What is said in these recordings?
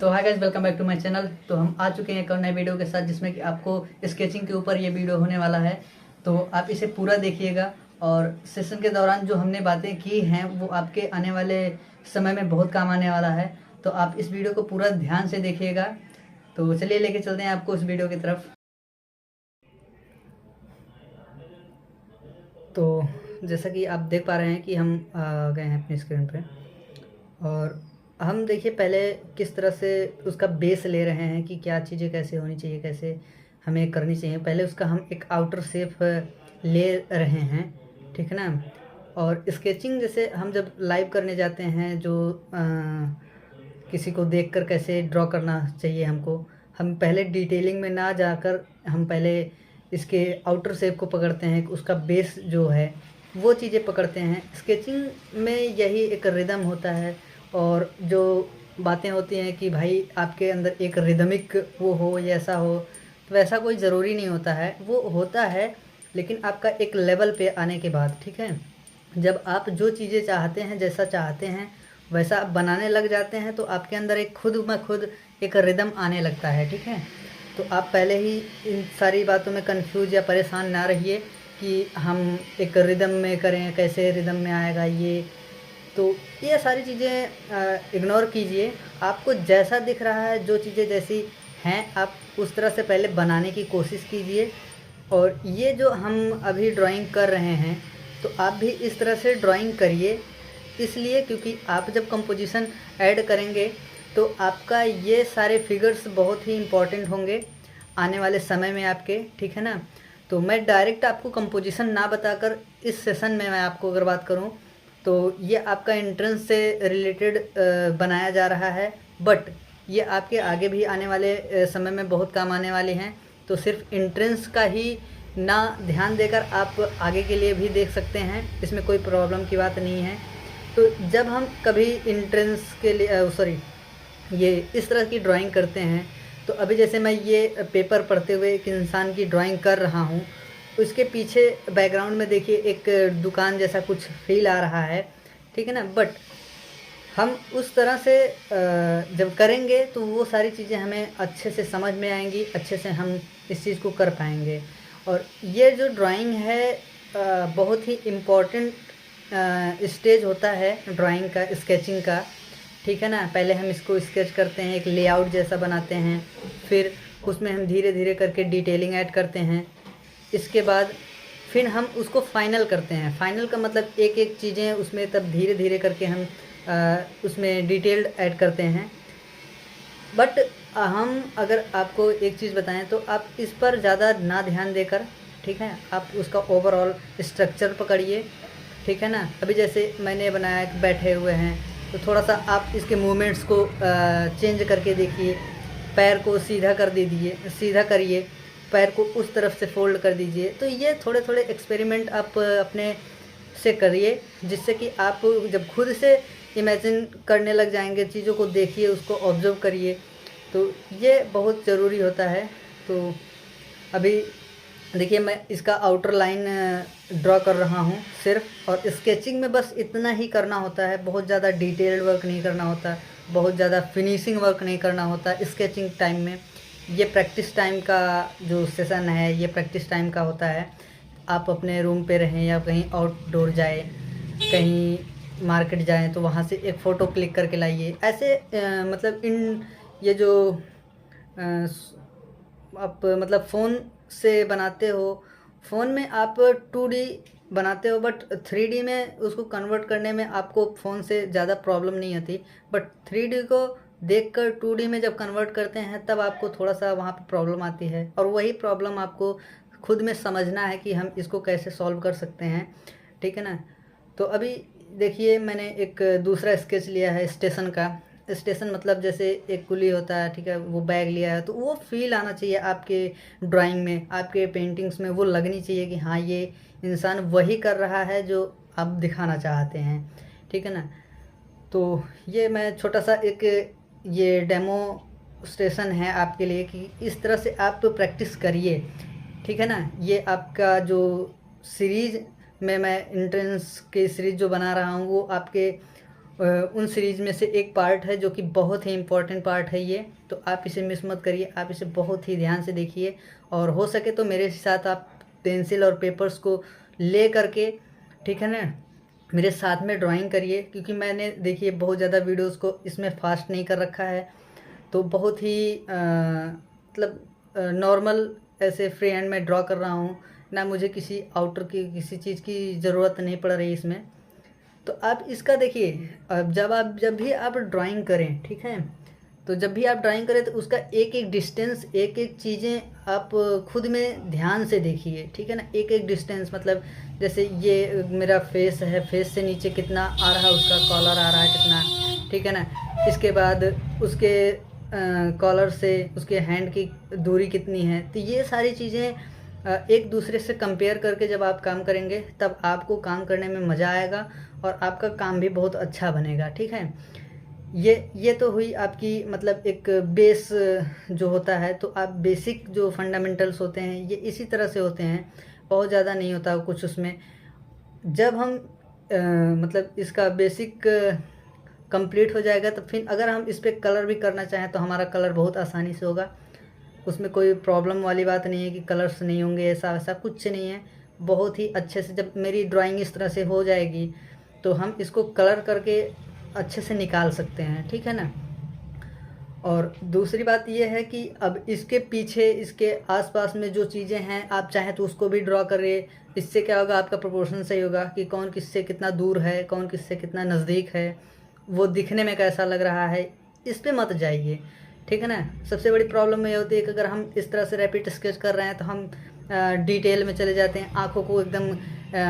तो hi guys, welcome back to my channel. तो हम आ चुके हैं एक और नए वीडियो के साथ, जिसमें कि आपको स्केचिंग के ऊपर ये वीडियो होने वाला है। तो आप इसे पूरा देखिएगा और सेशन के दौरान जो हमने बातें की हैं वो आपके आने वाले समय में बहुत काम आने वाला है। तो आप इस वीडियो को पूरा ध्यान से देखिएगा। तो चलिए लेके चलते हैं आपको उस वीडियो की तरफ। तो जैसा कि आप देख पा रहे हैं कि हम आ गए हैं अपनी स्क्रीन पे, और हम देखिए पहले किस तरह से उसका बेस ले रहे हैं कि क्या चीज़ें कैसे होनी चाहिए, कैसे हमें करनी चाहिए। पहले उसका हम एक आउटर शेप ले रहे हैं, ठीक है ना। और स्केचिंग जैसे हम जब लाइव करने जाते हैं, जो किसी को देखकर कैसे ड्रॉ करना चाहिए हमको, हम पहले डिटेलिंग में ना जाकर हम पहले इसके आउटर शेप को पकड़ते हैं, उसका बेस जो है वो चीज़ें पकड़ते हैं। स्केचिंग में यही एक रिदम होता है, और जो बातें होती हैं कि भाई आपके अंदर एक रिदमिक वो हो या ऐसा हो, तो वैसा कोई ज़रूरी नहीं होता है। वो होता है लेकिन आपका एक लेवल पे आने के बाद, ठीक है। जब आप जो चीज़ें चाहते हैं, जैसा चाहते हैं वैसा आप बनाने लग जाते हैं, तो आपके अंदर एक खुद ब खुद एक रिदम आने लगता है, ठीक है। तो आप पहले ही इन सारी बातों में कंफ्यूज या परेशान ना रहिए कि हम एक रिदम में करें, कैसे रिदम में आएगा ये। तो ये सारी चीज़ें इग्नोर कीजिए। आपको जैसा दिख रहा है, जो चीज़ें जैसी हैं, आप उस तरह से पहले बनाने की कोशिश कीजिए। और ये जो हम अभी ड्राइंग कर रहे हैं, तो आप भी इस तरह से ड्राइंग करिए। इसलिए क्योंकि आप जब कंपोजिशन ऐड करेंगे तो आपका ये सारे फिगर्स बहुत ही इम्पोर्टेंट होंगे आने वाले समय में आपके, ठीक है ना। तो मैं डायरेक्ट आपको कंपोजिशन ना बताकर इस सेशन में मैं आपको अगर बात करूं, तो ये आपका एंट्रेंस से रिलेटेड बनाया जा रहा है, बट ये आपके आगे भी आने वाले समय में बहुत काम आने वाले हैं। तो सिर्फ एंट्रेंस का ही ना ध्यान देकर आप आगे के लिए भी देख सकते हैं, इसमें कोई प्रॉब्लम की बात नहीं है। तो जब हम कभी एंट्रेंस के लिए सॉरी ये इस तरह की ड्राइंग करते हैं, तो अभी जैसे मैं ये पेपर पढ़ते हुए एक इंसान की ड्राइंग कर रहा हूँ, उसके पीछे बैकग्राउंड में देखिए एक दुकान जैसा कुछ फील आ रहा है, ठीक है ना। बट हम उस तरह से जब करेंगे तो वो सारी चीज़ें हमें अच्छे से समझ में आएंगी, अच्छे से हम इस चीज़ को कर पाएंगे। और ये जो ड्राइंग है बहुत ही इम्पोर्टेंट स्टेज होता है ड्राइंग का, स्केचिंग का, ठीक है ना। पहले हम इसको स्केच करते हैं, एक लेआउट जैसा बनाते हैं, फिर उसमें हम धीरे धीरे करके डिटेलिंग ऐड करते हैं। इसके बाद फिर हम उसको फाइनल करते हैं। फाइनल का मतलब एक एक चीज़ें उसमें तब धीरे धीरे करके हम उसमें डिटेल्ड ऐड करते हैं। बट हम अगर आपको एक चीज़ बताएं तो आप इस पर ज़्यादा ना ध्यान देकर, ठीक है, आप उसका ओवरऑल स्ट्रक्चर पकड़िए, ठीक है ना। अभी जैसे मैंने बनाया कि बैठे हुए हैं, तो थोड़ा सा आप इसके मूवमेंट्स को चेंज करके देखिए। पैर को सीधा कर दीजिए, सीधा करिए, पैर को उस तरफ से फोल्ड कर दीजिए। तो ये थोड़े थोड़े एक्सपेरिमेंट आप अपने से करिए, जिससे कि आप जब खुद से इमेजिन करने लग जाएंगे, चीज़ों को देखिए, उसको ऑब्जर्व करिए। तो ये बहुत ज़रूरी होता है। तो अभी देखिए मैं इसका आउटर लाइन ड्रॉ कर रहा हूँ सिर्फ, और स्केचिंग में बस इतना ही करना होता है, बहुत ज़्यादा डिटेल्ड वर्क नहीं करना होता, बहुत ज़्यादा फिनिशिंग वर्क नहीं करना होता स्केचिंग टाइम में। ये प्रैक्टिस टाइम का जो सेशन है, ये प्रैक्टिस टाइम का होता है। आप अपने रूम पे रहें या कहीं आउटडोर जाए, कहीं मार्केट जाएं, तो वहाँ से एक फ़ोटो क्लिक करके लाइए। ऐसे मतलब इन ये जो आप मतलब फ़ोन से बनाते हो, फ़ोन में आप 2D बनाते हो, बट 3D में उसको कन्वर्ट करने में आपको फ़ोन से ज़्यादा प्रॉब्लम नहीं आती। बट 3D को देखकर 2D में जब कन्वर्ट करते हैं, तब आपको थोड़ा सा वहाँ पे प्रॉब्लम आती है, और वही प्रॉब्लम आपको खुद में समझना है कि हम इसको कैसे सॉल्व कर सकते हैं, ठीक है ना। तो अभी देखिए मैंने एक दूसरा स्केच लिया है स्टेशन का। स्टेशन मतलब जैसे एक कुली होता है, ठीक है, वो बैग लिया है, तो वो फील आना चाहिए आपके ड्राइंग में, आपके पेंटिंग्स में वो लगनी चाहिए कि हाँ ये इंसान वही कर रहा है जो आप दिखाना चाहते हैं, ठीक है ना। तो ये मैं छोटा सा एक ये डेमो स्टेशन है आपके लिए कि इस तरह से आप प्रैक्टिस करिए, ठीक है ना। ये आपका जो सीरीज़ में मैं एंट्रेंस की सीरीज़ जो बना रहा हूँ, वो आपके उन सीरीज़ में से एक पार्ट है जो कि बहुत ही इम्पोर्टेंट पार्ट है ये। तो आप इसे मिस मत करिए, आप इसे बहुत ही ध्यान से देखिए और हो सके तो मेरे साथ आप पेंसिल और पेपर्स को ले करके, ठीक है ना, मेरे साथ में ड्राइंग करिए। क्योंकि मैंने देखिए बहुत ज़्यादा वीडियोस को इसमें फास्ट नहीं कर रखा है, तो बहुत ही मतलब नॉर्मल ऐसे फ्री हैंड में ड्रॉ कर रहा हूँ ना, मुझे किसी आउटर की किसी चीज़ की ज़रूरत नहीं पड़ रही इसमें। तो आप इसका देखिए, अब जब भी आप ड्राइंग करें, ठीक है, तो जब भी आप ड्राइंग करें तो उसका एक एक डिस्टेंस, एक एक चीज़ें आप खुद में ध्यान से देखिए, ठीक है ना। एक एक डिस्टेंस मतलब जैसे ये मेरा फेस है, फेस से नीचे कितना आ रहा है, उसका कॉलर आ रहा है कितना, ठीक है ना। इसके बाद उसके कॉलर से उसके हैंड की दूरी कितनी है। तो ये सारी चीज़ें एक दूसरे से कंपेयर करके जब आप काम करेंगे तब आपको काम करने में मज़ा आएगा और आपका काम भी बहुत अच्छा बनेगा, ठीक है। ये तो हुई आपकी मतलब एक बेस जो होता है। तो आप बेसिक जो फंडामेंटल्स होते हैं ये इसी तरह से होते हैं, बहुत ज़्यादा नहीं होता कुछ उसमें। जब हम मतलब इसका बेसिक कंप्लीट हो जाएगा तो फिर अगर हम इस पर कलर भी करना चाहें तो हमारा कलर बहुत आसानी से होगा। उसमें कोई प्रॉब्लम वाली बात नहीं है कि कलर्स नहीं होंगे, ऐसा वैसा कुछ नहीं है। बहुत ही अच्छे से जब मेरी ड्राइंग इस तरह से हो जाएगी तो हम इसको कलर करके अच्छे से निकाल सकते हैं, ठीक है ना। और दूसरी बात ये है कि अब इसके पीछे, इसके आसपास में जो चीज़ें हैं आप चाहें तो उसको भी ड्रॉ करिए। इससे क्या होगा, आपका प्रोपोर्शन सही होगा कि कौन किससे कितना दूर है, कौन किससे कितना नज़दीक है, वो दिखने में कैसा लग रहा है। इस पे मत जाइए, ठीक है ना। सबसे बड़ी प्रॉब्लम ये होती है कि अगर हम इस तरह से रैपिड स्केच कर रहे हैं तो हम डिटेल में चले जाते हैं, आँखों को एकदम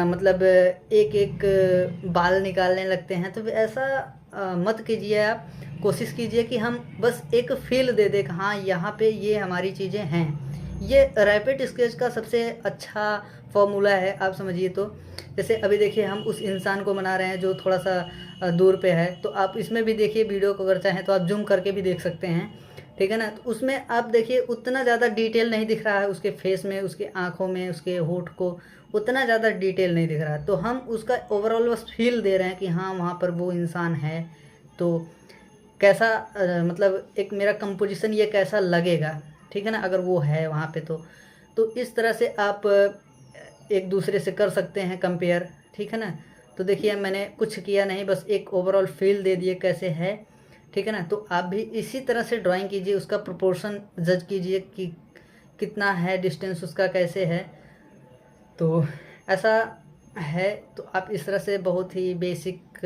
मतलब एक एक बाल निकालने लगते हैं। तो ऐसा मत कीजिए। आप कोशिश कीजिए कि हम बस एक फील दे दें कि हाँ यहाँ पे ये हमारी चीज़ें हैं। ये रैपिड स्केच का सबसे अच्छा फॉर्मूला है, आप समझिए। तो जैसे अभी देखिए हम उस इंसान को बना रहे हैं जो थोड़ा सा दूर पे है, तो आप इसमें भी देखिए, वीडियो को अगर चाहें तो आप जूम करके भी देख सकते हैं, ठीक है ना। तो उसमें आप देखिए उतना ज़्यादा डिटेल नहीं दिख रहा है उसके फेस में, उसके आँखों में, उसके होठ को उतना ज़्यादा डिटेल नहीं दिख रहा है। तो हम उसका ओवरऑल बस फील दे रहे हैं कि हाँ वहाँ पर वो इंसान है। तो कैसा मतलब एक मेरा कंपोजिशन ये कैसा लगेगा, ठीक है ना, अगर वो है वहाँ पे। तो इस तरह से आप एक दूसरे से कर सकते हैं कंपेयर, ठीक है ना। तो देखिए मैंने कुछ किया नहीं, बस एक ओवरऑल फील दे दिए कैसे है, ठीक है ना। तो आप भी इसी तरह से ड्राइंग कीजिए, उसका प्रोपोर्शन जज कीजिए कि कितना है डिस्टेंस उसका, कैसे है। तो ऐसा है। तो आप इस तरह से बहुत ही बेसिक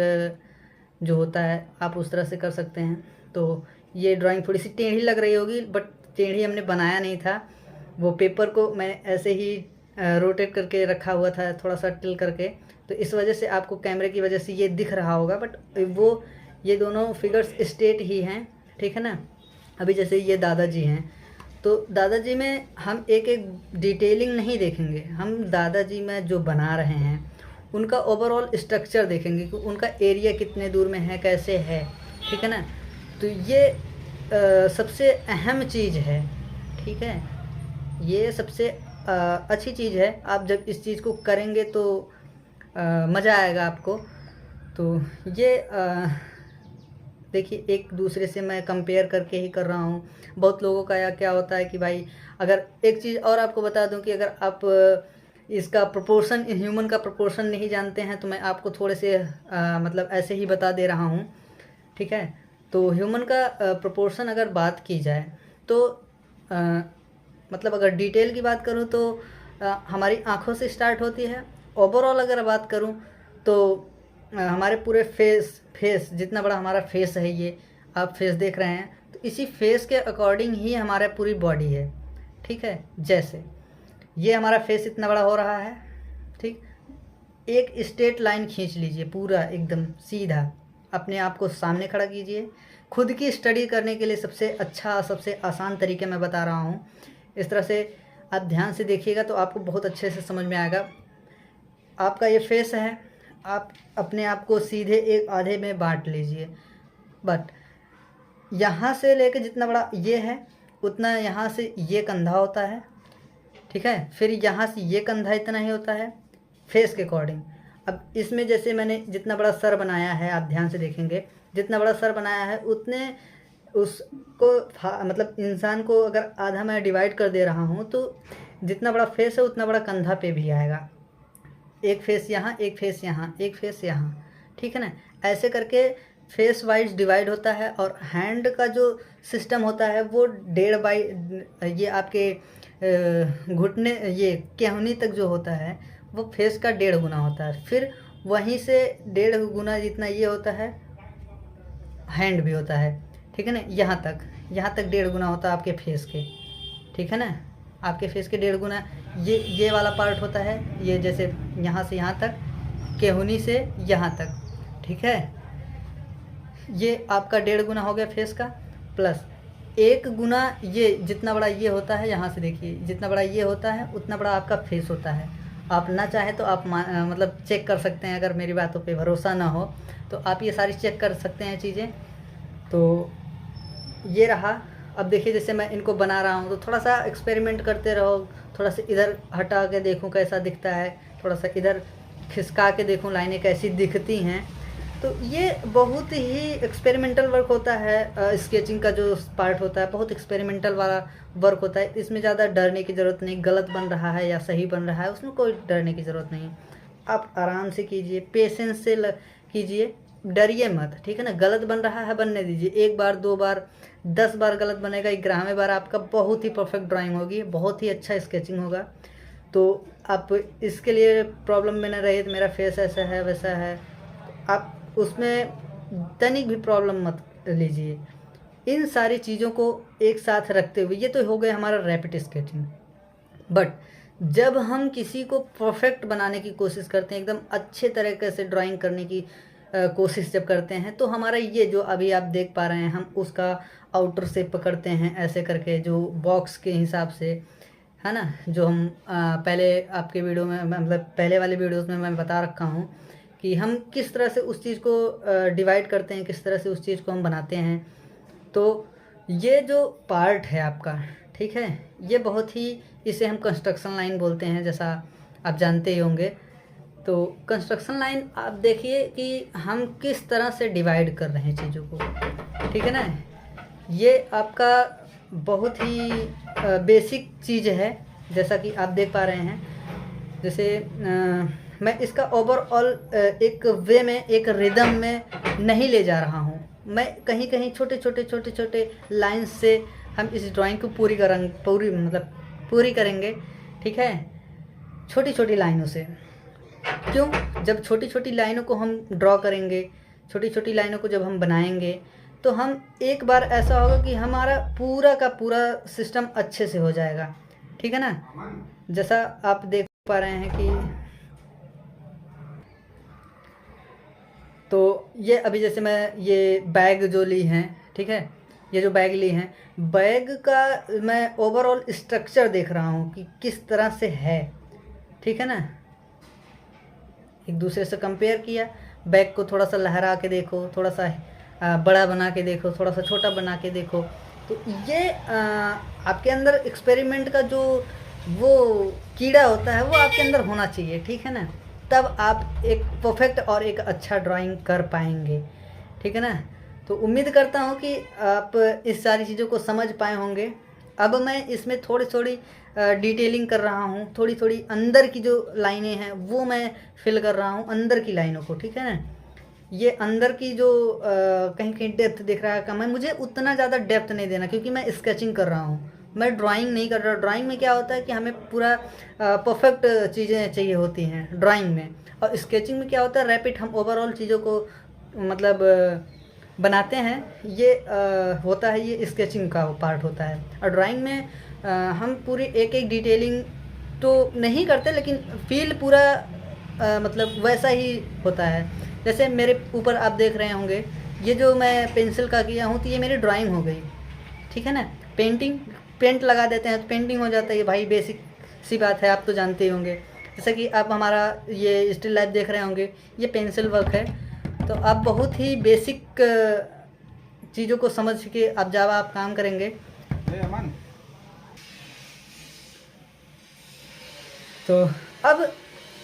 जो होता है आप उस तरह से कर सकते हैं। तो ये ड्राइंग थोड़ी सी टेढ़ी लग रही होगी, बट टेढ़ी हमने बनाया नहीं था। वो पेपर को मैं ऐसे ही रोटेट करके रखा हुआ था, थोड़ा सा टिल करके। तो इस वजह से आपको कैमरे की वजह से ये दिख रहा होगा, बट वो ये दोनों फिगर्स स्ट्रेट ही हैं, ठीक है ना। अभी जैसे ये दादाजी हैं, तो दादाजी में हम एक एक डिटेलिंग नहीं देखेंगे, हम दादाजी में जो बना रहे हैं उनका ओवरऑल स्ट्रक्चर देखेंगे कि उनका एरिया कितने दूर में है, कैसे है, ठीक है ना। तो ये सबसे अहम चीज़ है, ठीक है। ये सबसे अच्छी चीज़ है। आप जब इस चीज़ को करेंगे तो मज़ा आएगा आपको। तो ये देखिए एक दूसरे से मैं कंपेयर करके ही कर रहा हूँ। बहुत लोगों का या क्या होता है कि भाई, अगर एक चीज़ और आपको बता दूं कि अगर आप इसका प्रोपोर्शन, ह्यूमन का प्रोपोर्शन नहीं जानते हैं तो मैं आपको थोड़े से मतलब ऐसे ही बता दे रहा हूँ, ठीक है। तो ह्यूमन का प्रोपोर्शन अगर बात की जाए तो मतलब अगर डिटेल की बात करूँ तो हमारी आँखों से स्टार्ट होती है। ओवरऑल अगर बात करूँ तो हमारे पूरे फेस जितना बड़ा हमारा फेस है, ये आप फेस देख रहे हैं, तो इसी फेस के अकॉर्डिंग ही हमारा पूरी बॉडी है, ठीक है। जैसे ये हमारा फेस इतना बड़ा हो रहा है, ठीक। एक स्ट्रेट लाइन खींच लीजिए पूरा एकदम सीधा, अपने आप को सामने खड़ा कीजिए। खुद की स्टडी करने के लिए सबसे अच्छा, सबसे आसान तरीके मैं बता रहा हूँ। इस तरह से आप ध्यान से देखिएगा तो आपको बहुत अच्छे से समझ में आएगा। आपका ये फेस है, आप अपने आप को सीधे एक आधे में बांट लीजिए, बट यहाँ से लेकर जितना बड़ा ये है उतना यहाँ से ये कंधा होता है, ठीक है। फिर यहाँ से ये कंधा इतना ही होता है फेस के अकॉर्डिंग। अब इसमें जैसे मैंने जितना बड़ा सर बनाया है, आप ध्यान से देखेंगे, जितना बड़ा सर बनाया है उतने उसको मतलब इंसान को अगर आधा मैं डिवाइड कर दे रहा हूँ तो जितना बड़ा फेस है उतना बड़ा कंधा पे भी आएगा। एक फेस यहाँ, एक फेस यहाँ, एक फेस यहाँ, ठीक है ना। ऐसे करके फेस वाइज डिवाइड होता है। और हैंड का जो सिस्टम होता है वो 1.5 बाई ये आपके घुटने ये केहनी तक जो होता है वो फेस का 1.5 गुना होता है। फिर वहीं से 1.5 गुना जितना ये होता है हैंड भी होता है, ठीक है ना। यहाँ तक 1.5 गुना होता है आपके फेस के, ठीक है ना। आपके फेस के 1.5 गुना ये वाला पार्ट होता है, ये जैसे यहाँ से यहाँ तक, केहूनी से यहाँ तक, ठीक है। ये आपका 1.5 गुना हो गया फेस का, प्लस 1 गुना ये जितना बड़ा ये होता है, यहाँ से देखिए जितना बड़ा ये होता है उतना बड़ा आपका फेस होता है। आप ना चाहे तो आप मतलब चेक कर सकते हैं, अगर मेरी बातों पे भरोसा ना हो तो आप ये सारी चेक कर सकते हैं चीज़ें। तो ये रहा। अब देखिए जैसे मैं इनको बना रहा हूँ तो थोड़ा सा एक्सपेरिमेंट करते रहो, थोड़ा सा इधर हटा के देखूँ कैसा दिखता है, थोड़ा सा इधर खिसका के देखूँ लाइनें कैसी दिखती हैं। तो ये बहुत ही एक्सपेरिमेंटल वर्क होता है। स्केचिंग का जो पार्ट होता है बहुत एक्सपेरिमेंटल वाला वर्क होता है। इसमें ज़्यादा डरने की ज़रूरत नहीं, गलत बन रहा है या सही बन रहा है उसमें कोई डरने की ज़रूरत नहीं। आप आराम से कीजिए, पेशेंस से कीजिए, डरिए मत, ठीक है ना। गलत बन रहा है बनने दीजिए, 1 बार 2 बार 10 बार गलत बनेगा, 11वें बार आपका बहुत ही परफेक्ट ड्राइंग होगी, बहुत ही अच्छा स्केचिंग होगा। तो आप इसके लिए प्रॉब्लम में न रहे, मेरा फेस ऐसा है वैसा है, आप उसमें तनिक भी प्रॉब्लम मत लीजिए। इन सारी चीज़ों को एक साथ रखते हुए, ये तो हो गया हमारा रैपिड स्केचिंग। बट जब हम किसी को परफेक्ट बनाने की कोशिश करते हैं, एकदम अच्छे तरीके से ड्राइंग करने की कोशिश जब करते हैं, तो हमारा ये जो अभी आप देख पा रहे हैं, हम उसका आउटर शेप पकड़ते हैं ऐसे करके, जो बॉक्स के हिसाब से है ना, जो हम पहले आपके वीडियो में मतलब पहले वाले वीडियोस में मैं बता रखा हूँ कि हम किस तरह से उस चीज़ को डिवाइड करते हैं, किस तरह से उस चीज़ को हम बनाते हैं। तो ये जो पार्ट है आपका, ठीक है, ये बहुत ही, इसे हम कंस्ट्रक्शन लाइन बोलते हैं, जैसा आप जानते ही होंगे। तो कंस्ट्रक्शन लाइन आप देखिए कि हम किस तरह से डिवाइड कर रहे हैं चीज़ों को, ठीक है ना। ये आपका बहुत ही बेसिक चीज़ है, जैसा कि आप देख पा रहे हैं। जैसे मैं इसका ओवरऑल एक वे में, एक रिदम में नहीं ले जा रहा हूँ, मैं कहीं कहीं छोटे छोटे लाइन्स से हम इस ड्राइंग को पूरी करेंगे, ठीक है, छोटी छोटी लाइनों से। क्यों? जब छोटी छोटी लाइनों को हम ड्रॉ करेंगे, छोटी छोटी लाइनों को जब हम बनाएंगे, तो हम एक बार ऐसा होगा कि हमारा पूरा का पूरा सिस्टम अच्छे से हो जाएगा, ठीक है ना। जैसा आप देख पा रहे हैं कि तो ये अभी जैसे मैं ये बैग जो ली हैं, ठीक है, ये जो बैग ली हैं, बैग का मैं ओवरऑल स्ट्रक्चर देख रहा हूँ कि किस तरह से है, ठीक है ना। एक दूसरे से कंपेयर किया, बैग को थोड़ा सा लहरा के देखो, थोड़ा सा बड़ा बना के देखो, थोड़ा सा छोटा बना के देखो। तो ये आपके अंदर एक्सपेरिमेंट का जो वो कीड़ा होता है वो आपके अंदर होना चाहिए, ठीक है ना। तब आप एक परफेक्ट और एक अच्छा ड्राइंग कर पाएंगे, ठीक है ना। तो उम्मीद करता हूँ कि आप इस सारी चीज़ों को समझ पाए होंगे। अब मैं इसमें थोड़ी थोड़ी डिटेलिंग कर रहा हूँ, थोड़ी थोड़ी अंदर की जो लाइनें हैं वो मैं फिल कर रहा हूँ, अंदर की लाइनों को, ठीक है ना। ये अंदर की जो कहीं कहीं डेप्थ दिख रहा है कम है, मुझे उतना ज़्यादा डेप्थ नहीं देना, क्योंकि मैं स्केचिंग कर रहा हूँ, मैं ड्राइंग नहीं कर रहा। ड्राइंग में क्या होता है कि हमें पूरा परफेक्ट चीज़ें चाहिए होती हैं ड्राइंग में, और स्केचिंग में क्या होता है रैपिड, हम ओवरऑल चीज़ों को मतलब बनाते हैं। ये होता है, ये स्केचिंग का पार्ट होता है। और ड्राइंग में हम पूरी एक एक डिटेलिंग तो नहीं करते, लेकिन फील पूरा मतलब वैसा ही होता है। जैसे मेरे ऊपर आप देख रहे होंगे, ये जो मैं पेंसिल का किया हूँ तो ये मेरी ड्राइंग हो गई, ठीक है ना। पेंट लगा देते हैं तो पेंटिंग हो जाता है, ये भाई बेसिक सी बात है, आप तो जानते ही होंगे। जैसे कि आप हमारा ये स्टिल लाइफ देख रहे होंगे, ये पेंसिल वर्क है। तो आप बहुत ही बेसिक चीज़ों को समझ के आप जब आप काम करेंगे तो अब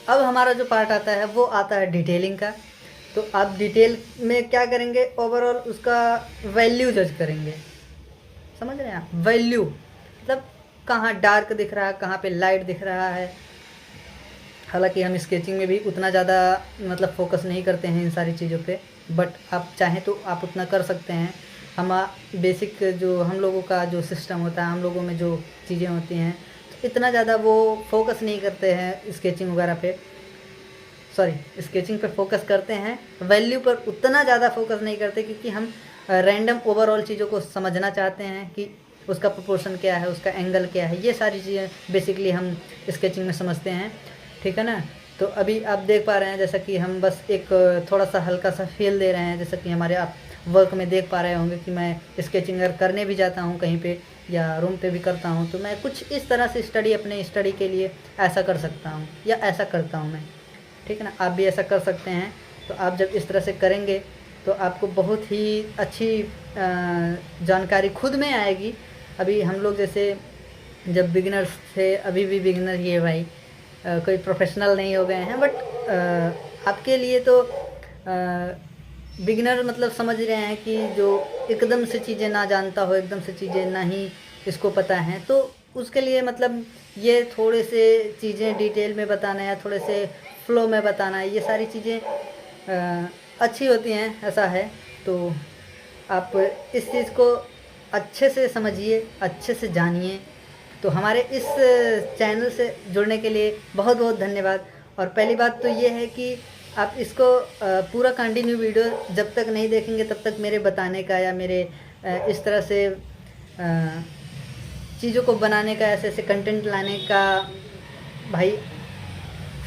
अब हमारा जो पार्ट आता है वो आता है डिटेलिंग का। तो आप डिटेल में क्या करेंगे, ओवरऑल उसका वैल्यू जज करेंगे। समझ रहे हैं आप, वैल्यू मतलब कहाँ डार्क दिख रहा है, कहाँ पे लाइट दिख रहा है। हालांकि हम स्केचिंग में भी उतना ज़्यादा मतलब फोकस नहीं करते हैं इन सारी चीज़ों पे, बट आप चाहें तो आप उतना कर सकते हैं। हम बेसिक जो हम लोगों का जो सिस्टम होता है, हम लोगों में जो चीज़ें होती हैं, तो इतना ज़्यादा वो फोकस नहीं करते हैं स्केचिंग वगैरह पे। सॉरी, स्केचिंग पे फोकस करते हैं, वैल्यू पर उतना ज़्यादा फोकस नहीं करते, क्योंकि हम रैंडम ओवरऑल चीज़ों को समझना चाहते हैं कि उसका प्रोपोर्शन क्या है, उसका एंगल क्या है। ये सारी चीज़ें बेसिकली हम स्केचिंग में समझते हैं, ठीक है ना। तो अभी आप देख पा रहे हैं जैसा कि हम बस एक थोड़ा सा हल्का सा फील दे रहे हैं। जैसा कि हमारे आप वर्क में देख पा रहे होंगे कि मैं स्केचिंग अगर करने भी जाता हूँ कहीं पे या रूम पे भी करता हूँ, तो मैं कुछ इस तरह से अपने स्टडी के लिए ऐसा कर सकता हूँ या ऐसा करता हूँ मैं, ठीक है ना। आप भी ऐसा कर सकते हैं। तो आप जब इस तरह से करेंगे तो आपको बहुत ही अच्छी जानकारी खुद में आएगी। अभी हम लोग जैसे जब बिगिनर्स थे, अभी भी बिगिनर ही है भाई, कोई प्रोफेशनल नहीं हो गए हैं, बट आपके लिए तो बिगिनर मतलब समझ रहे हैं कि जो एकदम से चीज़ें ना जानता हो, एकदम से चीज़ें ना ही इसको पता हैं, तो उसके लिए मतलब ये थोड़े से चीज़ें डिटेल में बताना या थोड़े से फ्लो में बताना, ये सारी चीज़ें अच्छी होती हैं, ऐसा है। तो आप इस चीज़ को अच्छे से समझिए, अच्छे से जानिए। तो हमारे इस चैनल से जुड़ने के लिए बहुत बहुत धन्यवाद। और पहली बात तो ये है कि आप इसको पूरा कंटिन्यू वीडियो जब तक नहीं देखेंगे तब तक मेरे बताने का या मेरे इस तरह से चीज़ों को बनाने का, ऐसे ऐसे कंटेंट लाने का भाई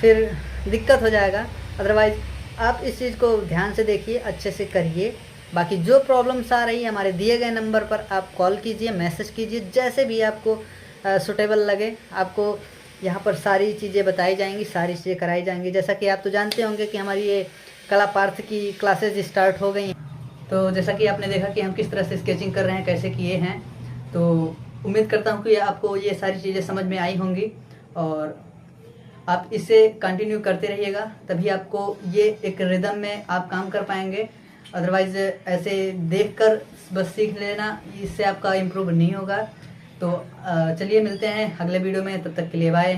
फिर दिक्कत हो जाएगा। अदरवाइज़ आप इस चीज़ को ध्यान से देखिए, अच्छे से करिए। बाकी जो प्रॉब्लम्स आ रही है हमारे दिए गए नंबर पर आप कॉल कीजिए, मैसेज कीजिए, जैसे भी आपको सूटेबल लगे। आपको यहाँ पर सारी चीज़ें बताई जाएंगी, सारी चीज़ें कराई जाएंगी। जैसा कि आप तो जानते होंगे कि हमारी ये कला पार्थ की क्लासेज स्टार्ट हो गई हैं। तो जैसा कि आपने देखा कि हम किस तरह से स्केचिंग कर रहे हैं, कैसे किए हैं, तो उम्मीद करता हूँ कि आपको ये सारी चीज़ें समझ में आई होंगी और आप इसे कंटिन्यू करते रहिएगा, तभी आपको ये एक रिदम में आप काम कर पाएंगे। अदरवाइज़ ऐसे देखकर बस सीख लेना, इससे आपका इम्प्रूव नहीं होगा। तो चलिए मिलते हैं अगले वीडियो में, तब तक के लिए बाय।